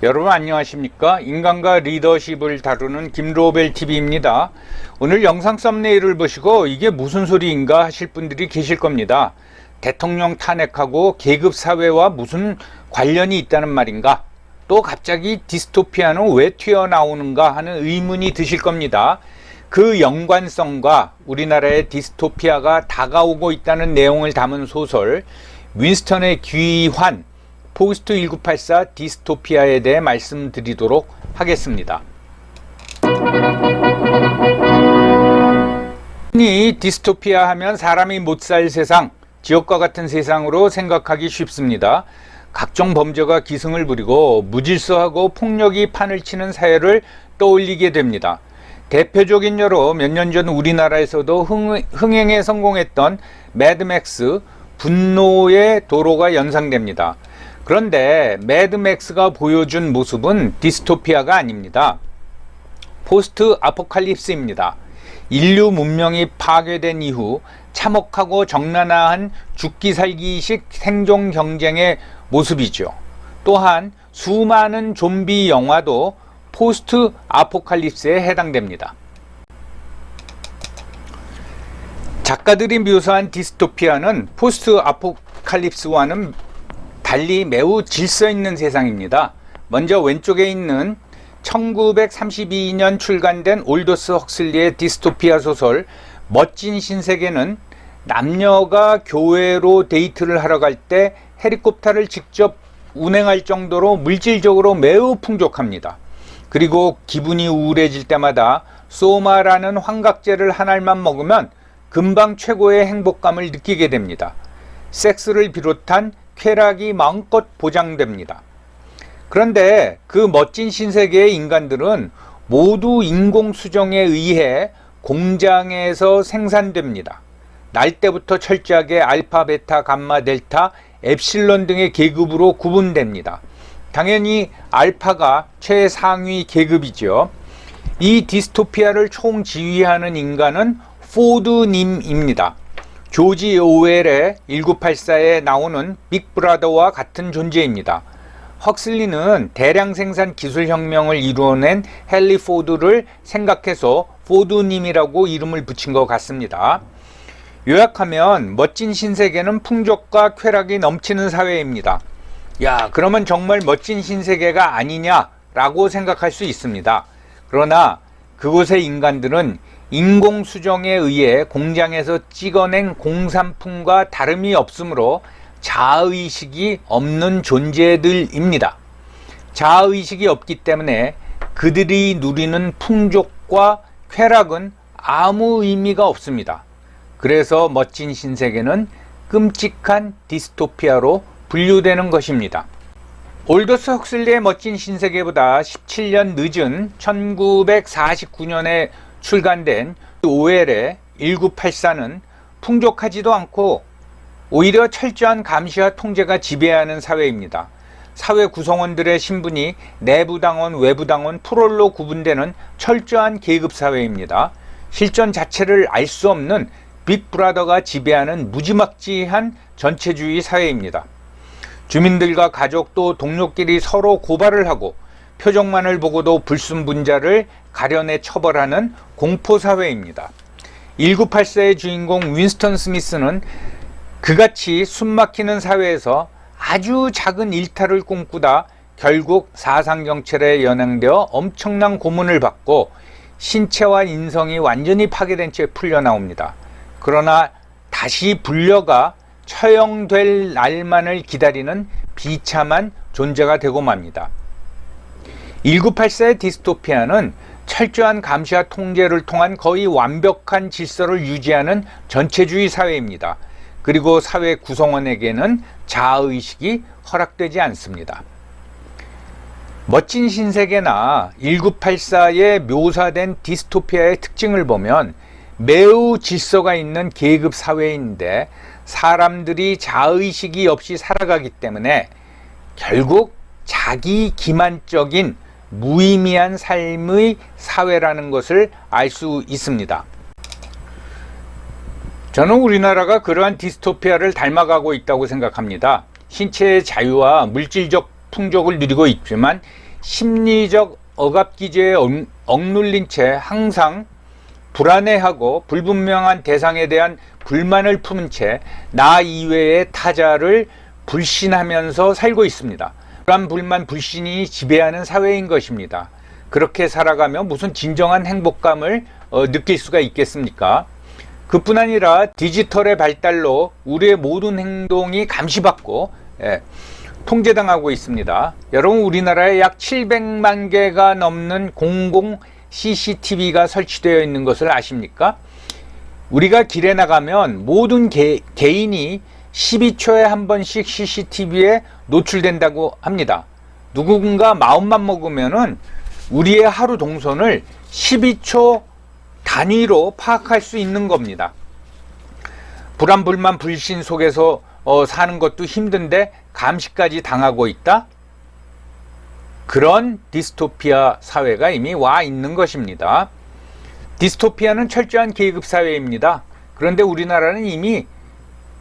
여러분 안녕하십니까? 인간과 리더십을 다루는 김로벨TV입니다. 오늘 영상 썸네일을 보시고 이게 무슨 소리인가 하실 분들이 계실 겁니다. 대통령 탄핵하고 계급사회와 무슨 관련이 있다는 말인가? 또 갑자기 디스토피아는 왜 튀어나오는가 하는 의문이 드실 겁니다. 그 연관성과 우리나라의 디스토피아가 다가오고 있다는 내용을 담은 소설 윈스턴의 귀환 포스트 1984 디스토피아에 대해 말씀드리도록 하겠습니다. 흔히 디스토피아 하면 사람이 못 살 세상, 지옥과 같은 세상으로 생각하기 쉽습니다. 각종 범죄가 기승을 부리고 무질서하고 폭력이 판을 치는 사회를 떠올리게 됩니다. 대표적인 예로 몇 년 전 우리나라에서도 흥행에 성공했던 매드맥스 분노의 도로가 연상됩니다. 그런데 매드맥스가 보여준 모습은 디스토피아가 아닙니다. 포스트 아포칼립스입니다. 인류 문명이 파괴된 이후 참혹하고 적나라한 죽기 살기식 생존 경쟁의 모습이죠. 또한 수많은 좀비 영화도 포스트 아포칼립스에 해당됩니다. 작가들이 묘사한 디스토피아는 포스트 아포칼립스와는 달리 매우 질서 있는 세상입니다. 먼저 왼쪽에 있는 1932년 출간된 올더스 헉슬리의 디스토피아 소설 멋진 신세계는 남녀가 교회로 데이트를 하러 갈 때 헬리콥터를 직접 운행할 정도로 물질적으로 매우 풍족합니다. 그리고 기분이 우울해질 때마다 소마라는 환각제를 한 알만 먹으면 금방 최고의 행복감을 느끼게 됩니다. 섹스를 비롯한 쾌락이 마음껏 보장됩니다. 그런데 그 멋진 신세계의 인간들은 모두 인공수정에 의해 공장에서 생산됩니다. 날 때부터 철저하게 알파, 베타, 감마, 델타, 엡실론 등의 계급으로 구분됩니다. 당연히 알파가 최상위 계급이죠. 이 디스토피아를 총지휘하는 인간은 포드님입니다. 조지 오웰의 1984에 나오는 빅브라더와 같은 존재입니다. 헉슬리는 대량 생산 기술혁명을 이루어낸 헨리 포드를 생각해서 포드님이라고 이름을 붙인 것 같습니다. 요약하면 멋진 신세계는 풍족과 쾌락이 넘치는 사회입니다. 야, 그러면 정말 멋진 신세계가 아니냐라고 생각할 수 있습니다. 그러나 그곳의 인간들은 인공수정에 의해 공장에서 찍어낸 공산품과 다름이 없으므로 자아의식이 없는 존재들입니다. 자아의식이 없기 때문에 그들이 누리는 풍족과 쾌락은 아무 의미가 없습니다. 그래서 멋진 신세계는 끔찍한 디스토피아로 분류되는 것입니다. 올더스 헉슬리의 멋진 신세계보다 17년 늦은 1949년에 출간된 오웰의 1984는 풍족하지도 않고 오히려 철저한 감시와 통제가 지배하는 사회입니다. 사회 구성원들의 신분이 내부당원, 외부당원, 프롤로 구분되는 철저한 계급사회입니다. 실존 자체를 알 수 없는 빅브라더가 지배하는 무지막지한 전체주의 사회입니다. 주민들과 가족 또 동료끼리 서로 고발을 하고 표정만을 보고도 불순분자를 가려내 처벌하는 공포사회입니다. 1984의 주인공 윈스턴 스미스는 그같이 숨막히는 사회에서 아주 작은 일탈을 꿈꾸다 결국 사상경찰에 연행되어 엄청난 고문을 받고 신체와 인성이 완전히 파괴된 채 풀려나옵니다. 그러나 다시 불려가 처형될 날만을 기다리는 비참한 존재가 되고 맙니다. 1984의 디스토피아는 철저한 감시와 통제를 통한 거의 완벽한 질서를 유지하는 전체주의 사회입니다. 그리고 사회 구성원에게는 자아의식이 허락되지 않습니다. 멋진 신세계나 1984에 묘사된 디스토피아의 특징을 보면 매우 질서가 있는 계급 사회인데 사람들이 자의식이 없이 살아가기 때문에 결국 자기 기만적인 무의미한 삶의 사회라는 것을 알 수 있습니다. 저는 우리나라가 그러한 디스토피아를 닮아가고 있다고 생각합니다. 신체의 자유와 물질적 풍족을 누리고 있지만 심리적 억압 기제에 억눌린 채 항상 불안해하고 불분명한 대상에 대한 불만을 품은 채 나 이외의 타자를 불신하면서 살고 있습니다. 불안, 불만, 불신이 지배하는 사회인 것입니다. 그렇게 살아가며 무슨 진정한 행복감을 느낄 수가 있겠습니까? 그뿐 아니라 디지털의 발달로 우리의 모든 행동이 감시받고 통제당하고 있습니다. 여러분, 우리나라에 약 700만 개가 넘는 공공 CCTV가 설치되어 있는 것을 아십니까? 우리가 길에 나가면 모든 개인이 12초에 한 번씩 CCTV에 노출된다고 합니다. 누군가 마음만 먹으면은 우리의 하루 동선을 12초 단위로 파악할 수 있는 겁니다. 불안, 불만, 불신 속에서 사는 것도 힘든데 감시까지 당하고 있다? 그런 디스토피아 사회가 이미 와 있는 것입니다. 디스토피아는 철저한 계급 사회입니다. 그런데 우리나라는 이미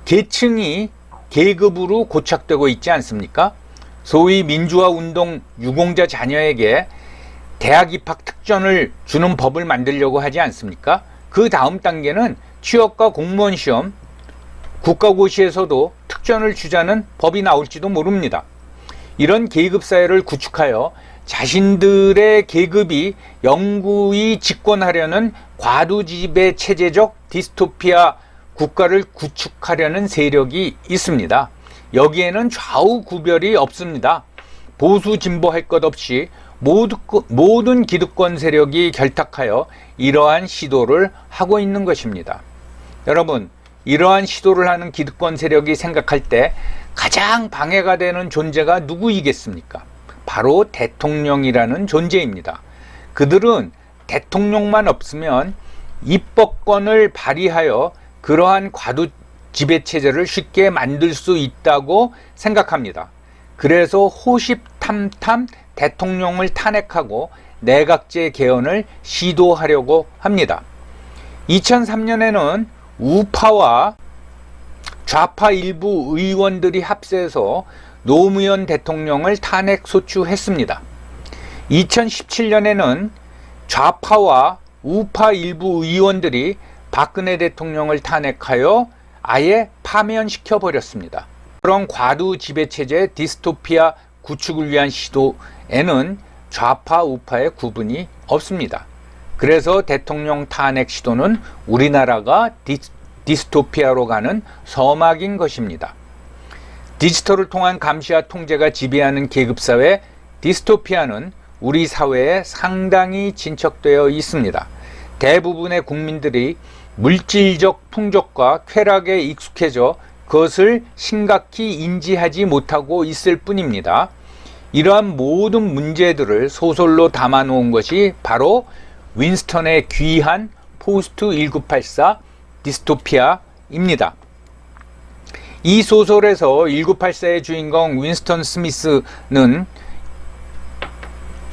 계층이 계급으로 고착되고 있지 않습니까? 소위 민주화 운동 유공자 자녀에게 대학 입학 특전을 주는 법을 만들려고 하지 않습니까? 그 다음 단계는 취업과 공무원 시험, 국가고시에서도 특전을 주자는 법이 나올지도 모릅니다. 이런 계급사회를 구축하여 자신들의 계급이 영구히 집권하려는 과도지배 체제적 디스토피아 국가를 구축하려는 세력이 있습니다. 여기에는 좌우 구별이 없습니다. 보수 진보할 것 없이 모든 기득권 세력이 결탁하여 이러한 시도를 하고 있는 것입니다. 여러분, 이러한 시도를 하는 기득권 세력이 생각할 때 가장 방해가 되는 존재가 누구이겠습니까? 바로 대통령이라는 존재입니다. 그들은 대통령만 없으면 입법권을 발휘하여 그러한 과도 지배체제를 쉽게 만들 수 있다고 생각합니다. 그래서 호시탐탐 대통령을 탄핵하고 내각제 개헌을 시도하려고 합니다. 2003년에는 우파와 좌파 일부 의원들이 합세해서 노무현 대통령을 탄핵 소추했습니다. 2017년에는 좌파와 우파 일부 의원들이 박근혜 대통령을 탄핵하여 아예 파면시켜 버렸습니다. 그런 과도 지배체제 디스토피아 구축을 위한 시도에는 좌파 우파의 구분이 없습니다. 그래서 대통령 탄핵 시도는 우리나라가 디스토피아로 가는 서막인 것입니다. 디지털을 통한 감시와 통제가 지배하는 계급사회 디스토피아는 우리 사회에 상당히 진척되어 있습니다. 대부분의 국민들이 물질적 풍족과 쾌락에 익숙해져 그것을 심각히 인지하지 못하고 있을 뿐입니다. 이러한 모든 문제들을 소설로 담아놓은 것이 바로 윈스턴의 귀한 포스트 1984 디스토피아입니다. 이 소설에서 1984의 주인공 윈스턴 스미스는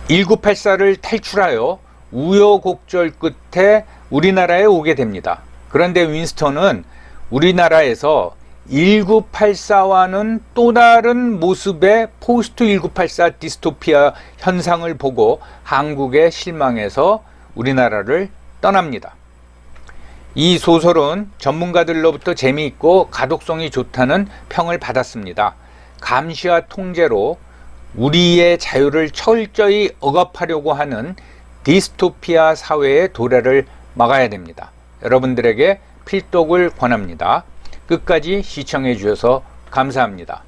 1984를 탈출하여 우여곡절 끝에 우리나라에 오게 됩니다. 그런데 윈스턴은 우리나라에서 1984와는 또 다른 모습의 포스트 1984 디스토피아 현상을 보고 한국에 실망해서 우리나라를 떠납니다. 이 소설은 전문가들로부터 재미있고 가독성이 좋다는 평을 받았습니다. 감시와 통제로 우리의 자유를 철저히 억압하려고 하는 디스토피아 사회의 도래를 막아야 됩니다. 여러분들에게 필독을 권합니다. 끝까지 시청해 주셔서 감사합니다.